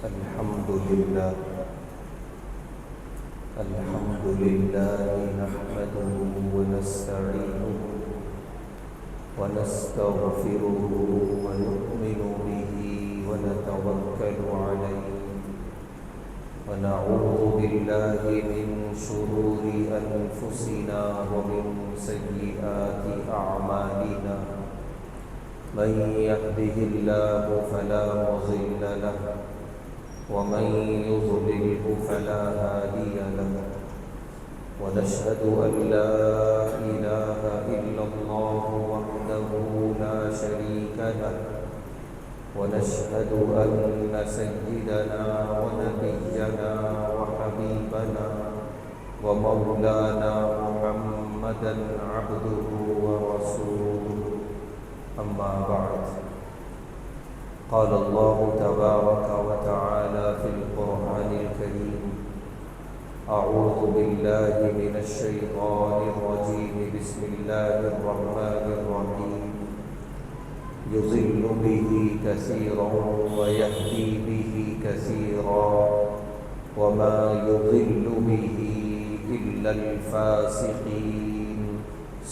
الحمد لله نحمده ونستعينه ونستغفره ونؤمن به ونتوكل عليه ونعوذ بالله من شرور أنفسنا ومن سيئات أعمالنا من يهده الله فلا مضل له ومن يضلله فلا هادي له ونشهد أن لا إله إلا الله وحده لا شريك له ونشهد أن سيدنا ونبينا وحبيبنا ومولانا محمدا عبده ورسوله أما بعد قال الله تبارك وتعالى في القرآن الكريم أعوذ بالله من الشيطان الرجيم بسم الله الرحمن الرحيم يضل به كثيرا ويهدي به كثيرا وما يضل به إلا الفاسقين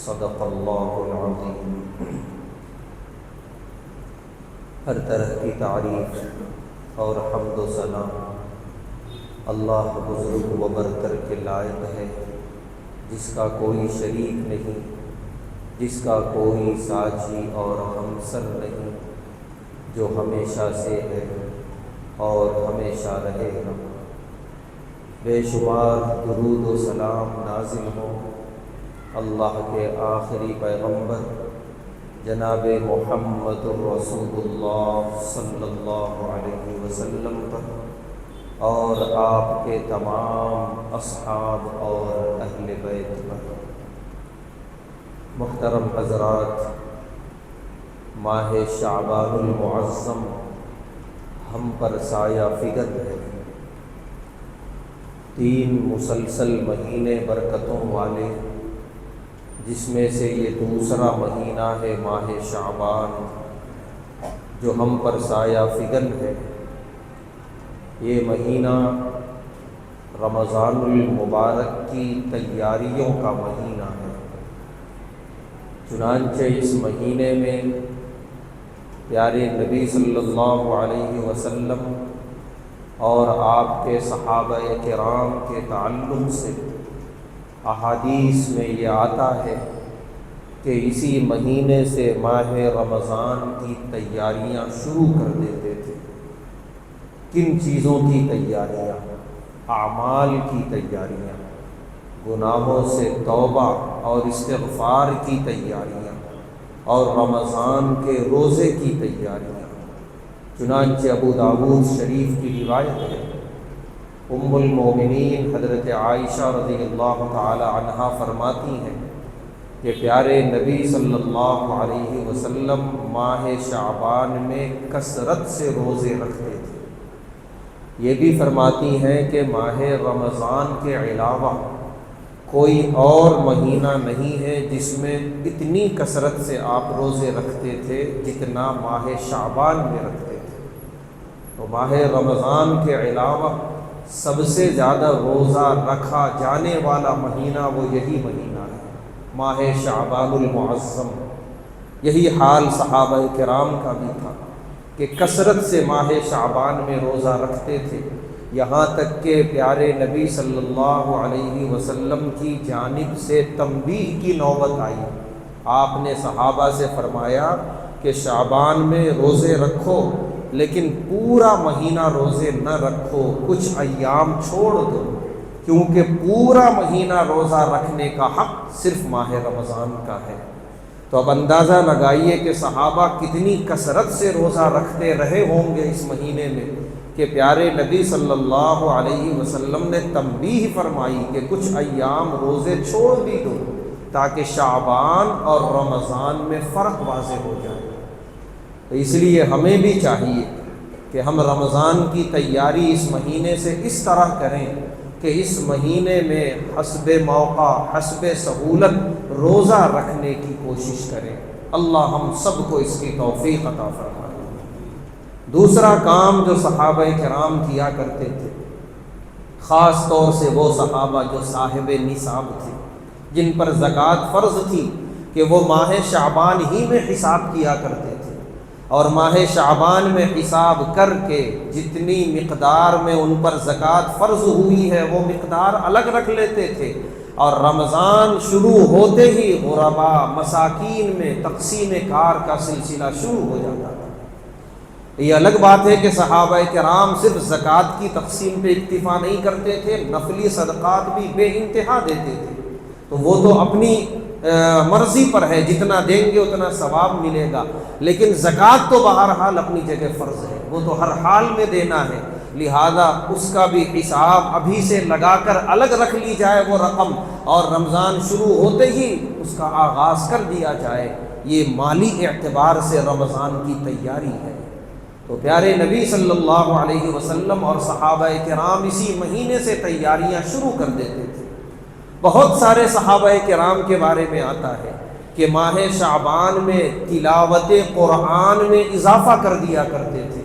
صدق الله العظيم۔ ہر طرح کی تعریف اور حمد و ثنا اللہ بزرگ و برتر کے لائق ہے، جس کا کوئی شریک نہیں، جس کا کوئی ساجی اور ہمسر نہیں، جو ہمیشہ سے ہے اور ہمیشہ رہے گا۔ بے شمار درود و سلام نازل ہو اللہ کے آخری پیغمبر جناب محمد رسول اللہ صلی اللہ علیہ وسلم پر اور آپ کے تمام اصحاب اور اہل بیت پر۔ محترم حضرات، ماہ شعبان المعظم ہم پر سایہ فگن ہے۔ 3 مسلسل مہینے برکتوں والے، جس میں سے یہ دوسرا مہینہ ہے ماہ شعبان، جو ہم پر سایہ فگن ہے۔ یہ مہینہ رمضان المبارک کی تیاریوں کا مہینہ ہے۔ چنانچہ اس مہینے میں پیارے نبی صلی اللہ علیہ وسلم اور آپ کے صحابہ کرام کے تعلق سے احادیث میں یہ آتا ہے کہ اسی مہینے سے ماہ رمضان کی تیاریاں شروع کر دیتے تھے۔ کن چیزوں کی تیاریاں؟ اعمال کی تیاریاں، گناہوں سے توبہ اور استغفار کی تیاریاں، اور رمضان کے روزے کی تیاریاں۔ چنانچہ ابو داؤد شریف کی روایت ہے، ام المومنین حضرت عائشہ رضی اللہ تعالی عنہا فرماتی ہیں کہ پیارے نبی صلی اللہ علیہ وسلم ماہ شعبان میں کثرت سے روزے رکھتے تھے۔ یہ بھی فرماتی ہیں کہ ماہ رمضان کے علاوہ کوئی اور مہینہ نہیں ہے جس میں اتنی کثرت سے آپ روزے رکھتے تھے جتنا ماہ شعبان میں رکھتے تھے۔ تو ماہ رمضان کے علاوہ سب سے زیادہ روزہ رکھا جانے والا مہینہ وہ یہی مہینہ ہے، ماہ شعبان المعظم۔ یہی حال صحابہ کرام کا بھی تھا کہ کثرت سے ماہ شعبان میں روزہ رکھتے تھے، یہاں تک کہ پیارے نبی صلی اللہ علیہ وسلم کی جانب سے تنبیہ کی نوبت آئی۔ آپ نے صحابہ سے فرمایا کہ شعبان میں روزے رکھو، لیکن پورا مہینہ روزے نہ رکھو، کچھ ایام چھوڑ دو، کیونکہ پورا مہینہ روزہ رکھنے کا حق صرف ماہ رمضان کا ہے۔ تو اب اندازہ لگائیے کہ صحابہ کتنی کثرت سے روزہ رکھتے رہے ہوں گے اس مہینے میں کہ پیارے نبی صلی اللہ علیہ وسلم نے تنبیہ فرمائی کہ کچھ ایام روزے چھوڑ بھی دو تاکہ شعبان اور رمضان میں فرق واضح ہو جائے۔ تو اس لیے ہمیں بھی چاہیے کہ ہم رمضان کی تیاری اس مہینے سے اس طرح کریں کہ اس مہینے میں حسب موقع حسب سہولت روزہ رکھنے کی کوشش کریں۔ اللہ ہم سب کو اس کی توفیق عطا فرمائے۔ دوسرا کام جو صحابہ کرام کیا کرتے تھے، خاص طور سے وہ صحابہ جو صاحب نصاب تھے، جن پر زکوٰۃ فرض تھی، کہ وہ ماہ شعبان ہی میں حساب کیا کرتے تھے، اور ماہ شعبان میں حساب کر کے جتنی مقدار میں ان پر زکوٰۃ فرض ہوئی ہے وہ مقدار الگ رکھ لیتے تھے، اور رمضان شروع ہوتے ہی غرباء مساکین میں تقسیم کار کا سلسلہ شروع ہو جاتا تھا۔ یہ الگ بات ہے کہ صحابہ کرام صرف زکوٰۃ کی تقسیم پہ اکتفا نہیں کرتے تھے، نفلی صدقات بھی بے انتہا دیتے تھے، تو وہ تو اپنی مرضی پر ہے، جتنا دیں گے اتنا ثواب ملے گا، لیکن زکوٰۃ تو بہرحال اپنی جگہ فرض ہے، وہ تو ہر حال میں دینا ہے، لہذا اس کا بھی حساب ابھی سے لگا کر الگ رکھ لی جائے وہ رقم، اور رمضان شروع ہوتے ہی اس کا آغاز کر دیا جائے، یہ مالی اعتبار سے رمضان کی تیاری ہے۔ تو پیارے نبی صلی اللہ علیہ وسلم اور صحابہ کرام اسی مہینے سے تیاریاں شروع کر دیتے تھے۔ بہت سارے صحابہ کرام کے بارے میں آتا ہے کہ ماہ شعبان میں تلاوت قرآن میں اضافہ کر دیا کرتے تھے،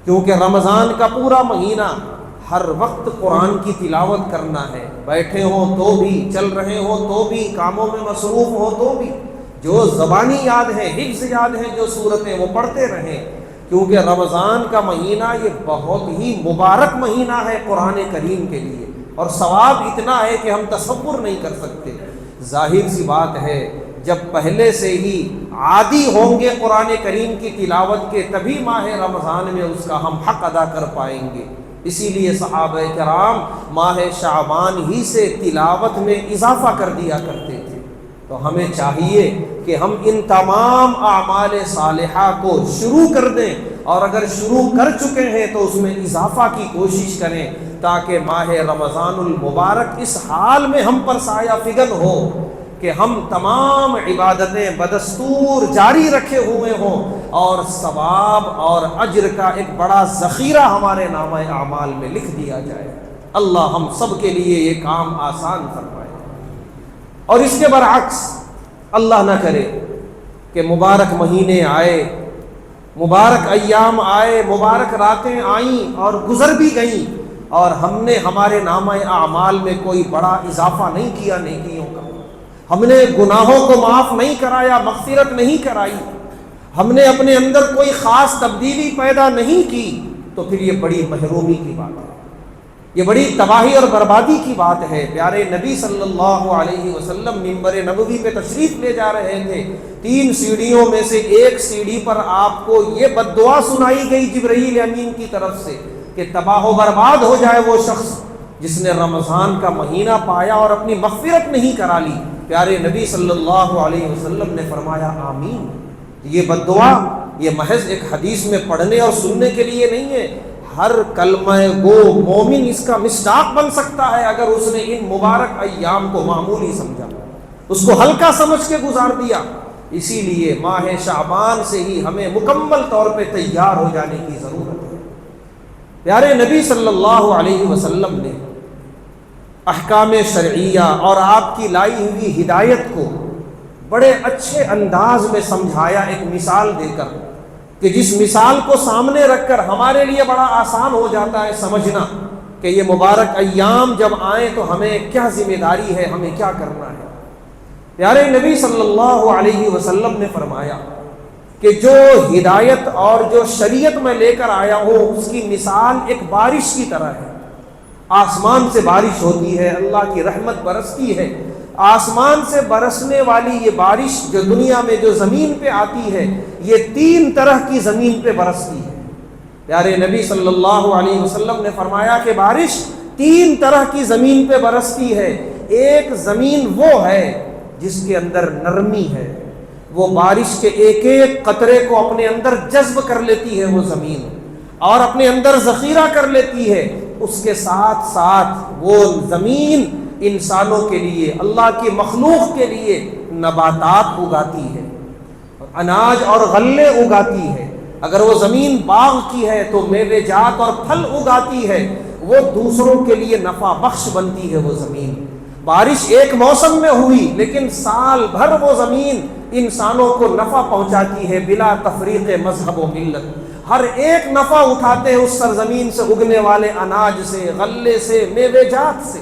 کیونکہ رمضان کا پورا مہینہ ہر وقت قرآن کی تلاوت کرنا ہے، بیٹھے ہوں تو بھی، چل رہے ہوں تو بھی، کاموں میں مصروف ہوں تو بھی، جو زبانی یاد ہے، حفظ یاد ہے جو صورتیں، وہ پڑھتے رہیں، کیونکہ رمضان کا مہینہ یہ بہت ہی مبارک مہینہ ہے قرآن کریم کے لیے، اور ثواب اتنا ہے کہ ہم تصور نہیں کر سکتے۔ ظاہر سی بات ہے جب پہلے سے ہی عادی ہوں گے قرآن کریم کی تلاوت کے، تبھی ماہ رمضان میں اس کا ہم حق ادا کر پائیں گے۔ اسی لیے صحابہ کرام ماہ شعبان ہی سے تلاوت میں اضافہ کر دیا کرتے تھے۔ تو ہمیں چاہیے کہ ہم ان تمام اعمال صالحہ کو شروع کر دیں، اور اگر شروع کر چکے ہیں تو اس میں اضافہ کی کوشش کریں، تاکہ ماہ رمضان المبارک اس حال میں ہم پر سایہ فگن ہو کہ ہم تمام عبادتیں بدستور جاری رکھے ہوئے ہوں، اور ثواب اور اجر کا ایک بڑا ذخیرہ ہمارے نامہ اعمال میں لکھ دیا جائے۔ اللہ ہم سب کے لیے یہ کام آسان فرمائے۔ اور اس کے برعکس اللہ نہ کرے کہ مبارک مہینے آئے، مبارک ایام آئے، مبارک راتیں آئیں اور گزر بھی گئیں، اور ہم نے ہمارے نامہ اعمال میں کوئی بڑا اضافہ نہیں کیا نیکیوں کا، ہم نے گناہوں کو معاف نہیں کرایا، مغفرت نہیں کرائی، ہم نے اپنے اندر کوئی خاص تبدیلی پیدا نہیں کی، تو پھر یہ بڑی محرومی کی بات ہے، یہ بڑی تباہی اور بربادی کی بات ہے۔ پیارے نبی صلی اللہ علیہ وسلم منبر نبوی پہ تشریف لے جا رہے تھے، 3 سیڑھیوں میں سے ایک سیڑھی پر آپ کو یہ بد دعا سنائی گئی جبرائیل امین کی طرف سے کہ تباہ و برباد ہو جائے وہ شخص جس نے رمضان کا مہینہ پایا اور اپنی مغفرت نہیں کرا لی۔ پیارے نبی صلی اللہ علیہ وسلم نے فرمایا آمین۔ یہ بد دعا یہ محض ایک حدیث میں پڑھنے اور سننے کے لیے نہیں ہے، ہر کلمہ گو مومن اس کا مصداق بن سکتا ہے اگر اس نے ان مبارک ایام کو معمولی سمجھا، اس کو ہلکا سمجھ کے گزار دیا۔ اسی لیے ماہ شعبان سے ہی ہمیں مکمل طور پہ تیار ہو جانے کی ضرورت ہے۔ پیارے نبی صلی اللہ علیہ وسلم نے احکام شرعیہ اور آپ کی لائی ہوئی ہدایت کو بڑے اچھے انداز میں سمجھایا، ایک مثال دے کر، کہ جس مثال کو سامنے رکھ کر ہمارے لیے بڑا آسان ہو جاتا ہے سمجھنا کہ یہ مبارک ایام جب آئیں تو ہمیں کیا ذمہ داری ہے، ہمیں کیا کرنا ہے۔ پیارے نبی صلی اللہ علیہ وسلم نے فرمایا کہ جو ہدایت اور جو شریعت میں لے کر آیا ہوں اس کی مثال ایک بارش کی طرح ہے۔ آسمان سے بارش ہوتی ہے، اللہ کی رحمت برستی ہے، آسمان سے برسنے والی یہ بارش جو دنیا میں جو زمین پہ آتی ہے یہ 3 طرح کی زمین پہ برستی ہے۔ پیارے نبی صلی اللہ علیہ وسلم نے فرمایا کہ بارش 3 طرح کی زمین پہ برستی ہے۔ ایک زمین وہ ہے جس کے اندر نرمی ہے، وہ بارش کے ایک ایک قطرے کو اپنے اندر جذب کر لیتی ہے وہ زمین، اور اپنے اندر ذخیرہ کر لیتی ہے۔ اس کے ساتھ ساتھ وہ زمین انسانوں کے لیے، اللہ کی مخلوق کے لیے نباتات اگاتی ہے، اناج اور غلے اگاتی ہے۔ اگر وہ زمین باغ کی ہے تو میوے جات اور پھل اگاتی ہے، وہ دوسروں کے لیے نفع بخش بنتی ہے وہ زمین۔ بارش ایک موسم میں ہوئی لیکن سال بھر وہ زمین انسانوں کو نفع پہنچاتی ہے بلا تفریق مذہب و ملت۔ ہر ایک نفع اٹھاتے ہیں اس سرزمین سے اگنے والے اناج سے، غلے سے، میوے جات سے۔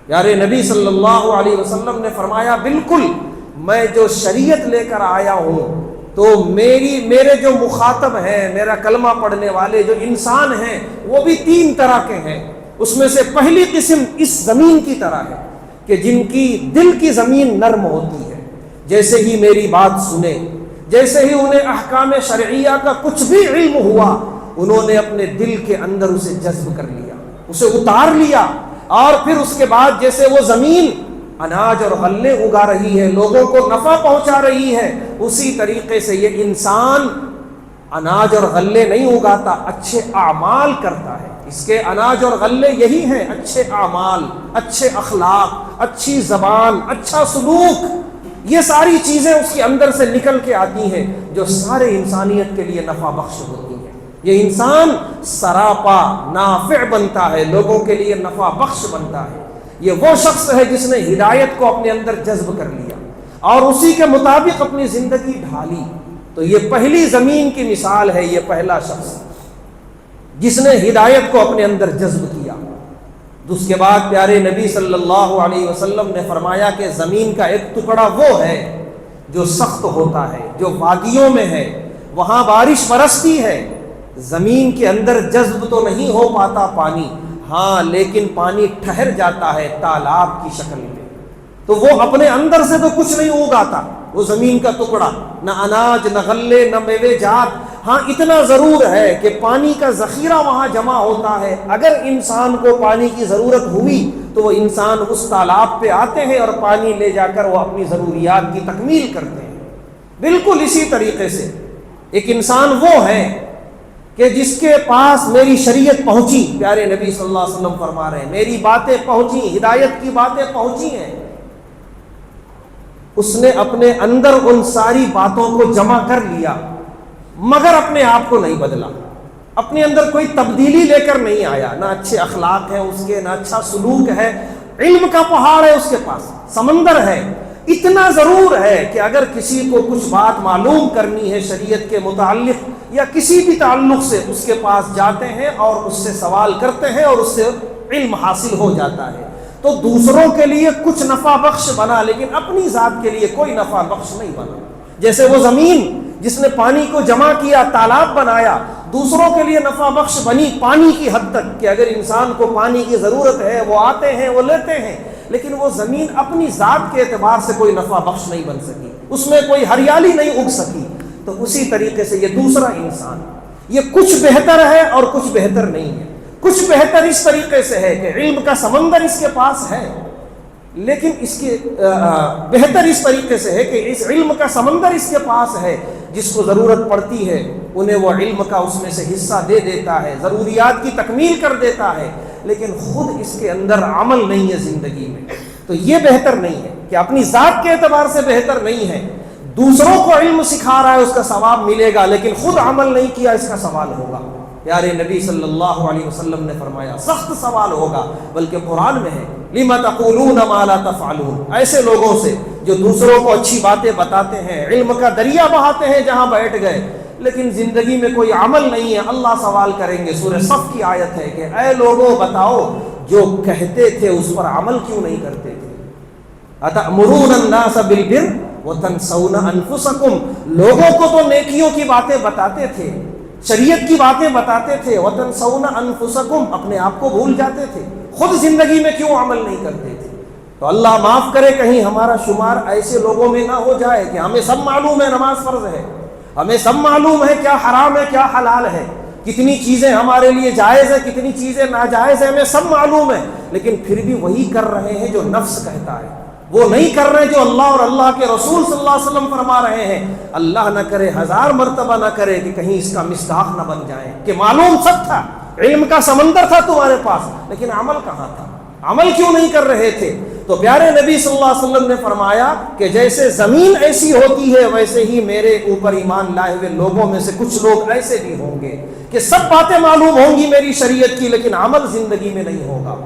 پیارے نبی صلی اللہ علیہ وسلم نے فرمایا بالکل میں جو شریعت لے کر آیا ہوں تو میرے جو مخاطب ہیں، میرا کلمہ پڑھنے والے جو انسان ہیں وہ بھی تین طرح کے ہیں۔ اس میں سے پہلی قسم اس زمین کی طرح ہے کہ جن کی دل کی زمین نرم ہوتی ہے، جیسے ہی میری بات سنے، جیسے ہی انہیں احکام شرعیہ کا کچھ بھی علم ہوا، انہوں نے اپنے دل کے اندر اسے جذب کر لیا، اسے اتار لیا، اور پھر اس کے بعد جیسے وہ زمین اناج اور غلے اگا رہی ہے، لوگوں کو نفع پہنچا رہی ہے، اسی طریقے سے یہ انسان اناج اور غلے نہیں اگاتا، اچھے اعمال کرتا ہے۔ اس کے اناج اور غلے یہی ہیں، اچھے اعمال، اچھے اخلاق، اچھی زبان، اچھا سلوک، یہ ساری چیزیں اس کے اندر سے نکل کے آتی ہیں جو سارے انسانیت کے لیے نفع بخش ہوتی ہیں۔ یہ انسان سراپا نافع بنتا ہے، لوگوں کے لیے نفع بخش بنتا ہے۔ یہ وہ شخص ہے جس نے ہدایت کو اپنے اندر جذب کر لیا اور اسی کے مطابق اپنی زندگی ڈھالی۔ تو یہ پہلی زمین کی مثال ہے، یہ پہلا شخص جس نے ہدایت کو اپنے اندر جذب کیا۔ اس کے بعد پیارے نبی صلی اللہ علیہ وسلم نے فرمایا کہ زمین کا ایک ٹکڑا وہ ہے جو سخت ہوتا ہے، جو وادیوں میں ہے، وہاں بارش برستی ہے، زمین کے اندر جذب تو نہیں ہو پاتا پانی، ہاں لیکن پانی ٹھہر جاتا ہے تالاب کی شکل میں، تو وہ اپنے اندر سے تو کچھ نہیں اگاتا وہ زمین کا ٹکڑا، نہ اناج، نہ غلے، نہ میوے جات۔ ہاں اتنا ضرور ہے کہ پانی کا ذخیرہ وہاں جمع ہوتا ہے، اگر انسان کو پانی کی ضرورت ہوئی تو وہ انسان اس تالاب پہ آتے ہیں اور پانی لے جا کر وہ اپنی ضروریات کی تکمیل کرتے ہیں۔ بالکل اسی طریقے سے ایک انسان وہ ہے کہ جس کے پاس میری شریعت پہنچی، پیارے نبی صلی اللہ علیہ وسلم فرما رہے ہیں میری باتیں پہنچی، ہدایت کی باتیں پہنچی ہیں، اس نے اپنے اندر ان ساری باتوں کو جمع کر لیا مگر اپنے آپ کو نہیں بدلا، اپنے اندر کوئی تبدیلی لے کر نہیں آیا، نہ اچھے اخلاق ہیں اس کے، نہ اچھا سلوک ہے، علم کا پہاڑ ہے اس کے پاس، سمندر ہے۔ اتنا ضرور ہے کہ اگر کسی کو کچھ بات معلوم کرنی ہے شریعت کے متعلق یا کسی بھی تعلق سے، اس کے پاس جاتے ہیں اور اس سے سوال کرتے ہیں اور اس سے علم حاصل ہو جاتا ہے، تو دوسروں کے لیے کچھ نفع بخش بنا لیکن اپنی ذات کے لیے کوئی نفع بخش نہیں بنا۔ جیسے وہ زمین جس نے پانی کو جمع کیا، تالاب بنایا، دوسروں کے لیے نفع بخش بنی پانی کی حد تک کہ اگر انسان کو پانی کی ضرورت ہے وہ آتے ہیں، وہ لیتے ہیں، لیکن وہ زمین اپنی ذات کے اعتبار سے کوئی نفع بخش نہیں بن سکی، اس میں کوئی ہریالی نہیں اگ سکی۔ تو اسی طریقے سے یہ دوسرا انسان، یہ کچھ بہتر ہے اور کچھ بہتر نہیں ہے۔ کچھ بہتر اس طریقے سے ہے کہ علم کا سمندر اس کے پاس ہے، لیکن اس کے بہتر اس طریقے سے ہے کہ اس علم کا سمندر اس کے پاس ہے، جس کو ضرورت پڑتی ہے انہیں وہ علم کا اس میں سے حصہ دے دیتا ہے، ضروریات کی تکمیل کر دیتا ہے، لیکن خود اس کے اندر عمل نہیں ہے زندگی میں۔ تو یہ بہتر نہیں ہے کہ اپنی ذات کے اعتبار سے بہتر نہیں ہے، دوسروں کو علم سکھا رہا ہے اس کا ثواب ملے گا لیکن خود عمل نہیں کیا اس کا سوال ہوگا۔ پیارے نبی صلی اللہ علیہ وسلم نے فرمایا سخت سوال ہوگا، بلکہ قرآن میں ہے لِمَ تَقُولُونَ مَا لَا تَفْعَلُونَ، ایسے لوگوں سے جو دوسروں کو اچھی باتیں بتاتے ہیں، علم کا دریا بہاتے ہیں جہاں بیٹھ گئے، لیکن زندگی میں کوئی عمل نہیں ہے۔ اللہ سوال کریں گے، سورہ صف کی آیت ہے کہ اے لوگوں بتاؤ جو کہتے تھے اس پر عمل کیوں نہیں کرتے تھے؟ أَتَأْمُرُونَ النَّاسَ بِالْبِرِّ وَتَنْسَوْنَ أَنفُسَكُمْ، لوگوں کو تو نیکیوں کی باتیں بتاتے تھے، شریعت کی باتیں بتاتے تھے، وَتَنْسَوْنَ أَنفُسَكُمْ، اپنے آپ کو بھول جاتے تھے، خود زندگی میں کیوں عمل نہیں کرتے تھے؟ تو اللہ معاف کرے کہیں ہمارا شمار ایسے لوگوں میں نہ ہو جائے کہ ہمیں سب معلوم ہے نماز فرض ہے، ہمیں سب معلوم ہے کیا حرام ہے کیا حلال ہے، کتنی چیزیں ہمارے لیے جائز ہے کتنی چیزیں ناجائز ہے، ہمیں سب معلوم ہے، لیکن پھر بھی وہی کر رہے ہیں جو نفس کہتا ہے، وہ نہیں کر رہے جو اللہ اور اللہ کے رسول صلی اللہ علیہ وسلم فرما رہے ہیں۔ اللہ نہ کرے، 1000 مرتبہ نہ کرے کہ کہیں اس کا مصداق نہ بن جائے کہ معلوم سب تھا، علم کا سمندر تھا تمہارے پاس، لیکن عمل کہاں تھا؟ عمل کیوں نہیں کر رہے تھے؟ تو پیارے نبی صلی اللہ علیہ وسلم نے فرمایا کہ جیسے زمین ایسی ہوتی ہے ویسے ہی میرے اوپر ایمان لائے ہوئے لوگوں میں سے کچھ لوگ ایسے بھی ہوں گے کہ سب باتیں معلوم ہوں گی میری شریعت کی لیکن عمل زندگی میں نہیں ہوگا۔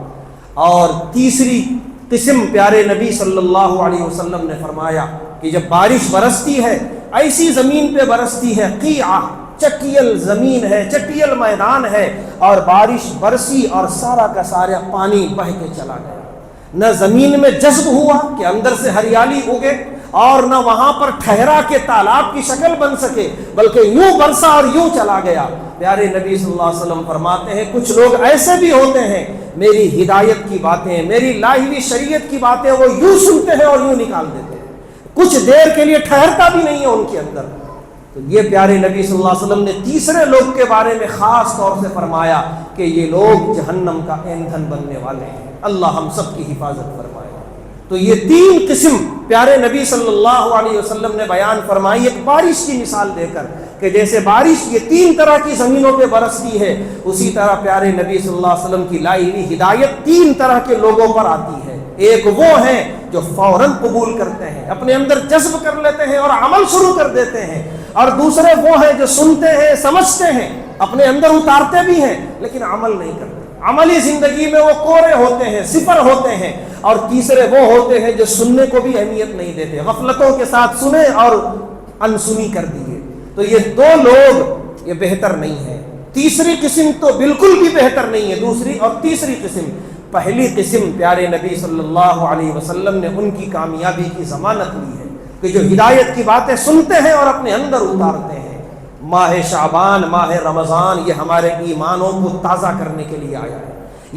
اور تیسری قسم پیارے نبی صلی اللہ علیہ وسلم نے فرمایا کہ جب بارش برستی ہے ایسی زمین پہ برستی ہے قیعہ، چٹیل زمین ہے، چٹیل میدان ہے، اور بارش برسی اور سارا کا سارا پانی بہہ کے چلا گیا۔ نہ زمین میں جذب ہوا کہ اندر سے ہریالی اگے، اور نہ وہاں پر ٹھہرا کے تالاب کی شکل بن سکے، بلکہ یوں برسا اور یوں چلا گیا۔ پیارے نبی صلی اللہ علیہ وسلم فرماتے ہیں کچھ لوگ ایسے بھی ہوتے ہیں میری ہدایت کی باتیں، میری لائی ہوئی شریعت کی باتیں وہ یوں سنتے ہیں اور یوں نکال دیتے ہیں، کچھ دیر کے لیے ٹھہرتا بھی نہیں ہے ان کے اندر۔ تو یہ پیارے نبی صلی اللہ علیہ وسلم نے تیسرے لوگ کے بارے میں خاص طور سے فرمایا کہ یہ لوگ جہنم کا ایندھن بننے والے ہیں۔ اللہ ہم سب کی حفاظت فرمائے۔ تو یہ تین قسم پیارے نبی صلی اللہ علیہ وسلم نے بیان فرمائی، ایک بارش کی مثال دے کر کہ جیسے بارش یہ تین طرح کی زمینوں پہ برستی ہے، اسی طرح پیارے نبی صلی اللہ علیہ وسلم کی لائی ہوئی ہدایت تین طرح کے لوگوں پر آتی ہے۔ ایک وہ ہیں جو فوراً قبول کرتے ہیں، اپنے اندر جذب کر لیتے ہیں اور عمل شروع کر دیتے ہیں، اور دوسرے وہ ہیں جو سنتے ہیں، سمجھتے ہیں، اپنے اندر اتارتے بھی ہیں لیکن عمل نہیں کرتے، عملی زندگی میں وہ کورے ہوتے ہیں، صفر ہوتے ہیں۔ اور تیسرے وہ ہوتے ہیں جو سننے کو بھی اہمیت نہیں دیتے، غفلتوں کے ساتھ سنے اور انسنی کر دیے۔ تو یہ دو لوگ یہ بہتر نہیں ہے۔ تیسری قسم تو بالکل بھی بہتر نہیں ہے، دوسری اور تیسری قسم۔ پہلی قسم پیارے نبی صلی اللہ علیہ وسلم نے ان کی کامیابی کی ضمانت لی ہے کہ جو ہدایت کی باتیں سنتے ہیں اور اپنے اندر اتارتے ہیں۔ ماہ شعبان، ماہ رمضان یہ ہمارے ایمانوں کو تازہ کرنے کے لیے آیا ہے،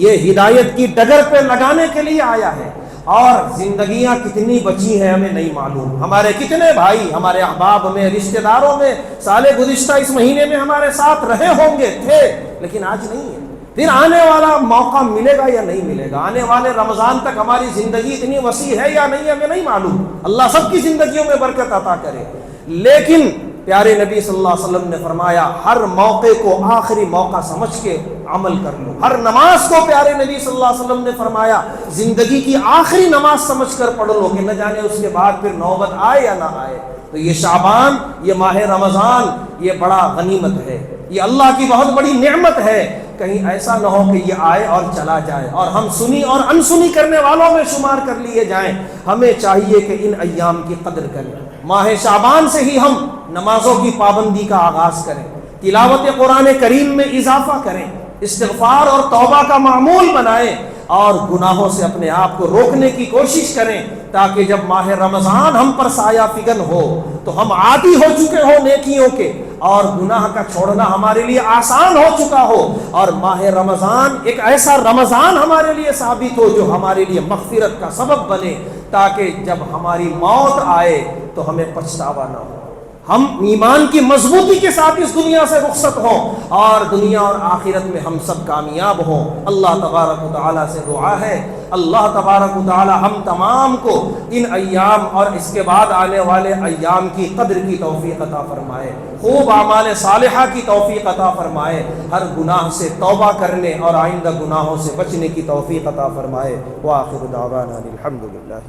یہ ہدایت کی ڈگر پہ لگانے کے لیے آیا ہے۔ اور زندگیاں کتنی بچی ہیں ہمیں نہیں معلوم، ہمارے کتنے بھائی ہمارے احباب میں، رشتہ داروں میں سال گزشتہ اس مہینے میں ہمارے ساتھ رہے ہوں گے، تھے، لیکن آج نہیں ہے۔ پھر آنے والا موقع ملے گا یا نہیں ملے گا، آنے والے رمضان تک ہماری زندگی اتنی وسیع ہے یا نہیں ہمیں نہیں معلوم۔ اللہ سب کی زندگیوں میں برکت عطا کرے، لیکن پیارے نبی صلی اللہ علیہ وسلم نے فرمایا ہر موقع کو آخری موقع سمجھ کے عمل کر لو۔ ہر نماز کو پیارے نبی صلی اللہ علیہ وسلم نے فرمایا زندگی کی آخری نماز سمجھ کر پڑھ لو کہ نہ جانے اس کے بعد پھر نوبت آئے یا نہ آئے۔ تو یہ شعبان، یہ ماہ رمضان یہ بڑا غنیمت ہے، یہ اللہ کی بہت بڑی نعمت ہے۔ کہیں ایسا نہ ہو کہ یہ آئے اور چلا جائے اور ہم سنی اور انسنی کرنے والوں میں شمار کر لیے جائیں۔ ہمیں چاہیے کہ ان ایام کی قدر کریں، ماہ شعبان سے ہی ہم نمازوں کی پابندی کا آغاز کریں، تلاوت قرآن کریم میں اضافہ کریں، استغفار اور توبہ کا معمول بنائیں، اور گناہوں سے اپنے آپ کو روکنے کی کوشش کریں تاکہ جب ماہ رمضان ہم پر سایہ فگن ہو تو ہم عادی ہو چکے ہوں نیکیوں کے، اور گناہ کا چھوڑنا ہمارے لیے آسان ہو چکا ہو، اور ماہ رمضان ایک ایسا رمضان ہمارے لیے ثابت ہو جو ہمارے لیے مغفرت کا سبب بنے، تاکہ جب ہماری موت آئے تو ہمیں پچھتاوا نہ ہو، ہم ایمان کی مضبوطی کے ساتھ اس دنیا سے رخصت ہوں اور دنیا اور آخرت میں ہم سب کامیاب ہوں۔ اللہ تبارک و تعالیٰ سے دعا ہے اللہ تبارک و تعالیٰ ہم تمام کو ان ایام اور اس کے بعد آنے والے ایام کی قدر کی توفیق عطا فرمائے، خوب اعمال صالحہ کی توفیق عطا فرمائے، ہر گناہ سے توبہ کرنے اور آئندہ گناہوں سے بچنے کی توفیق عطا فرمائے۔ وآخر دعوانا الحمدللہ۔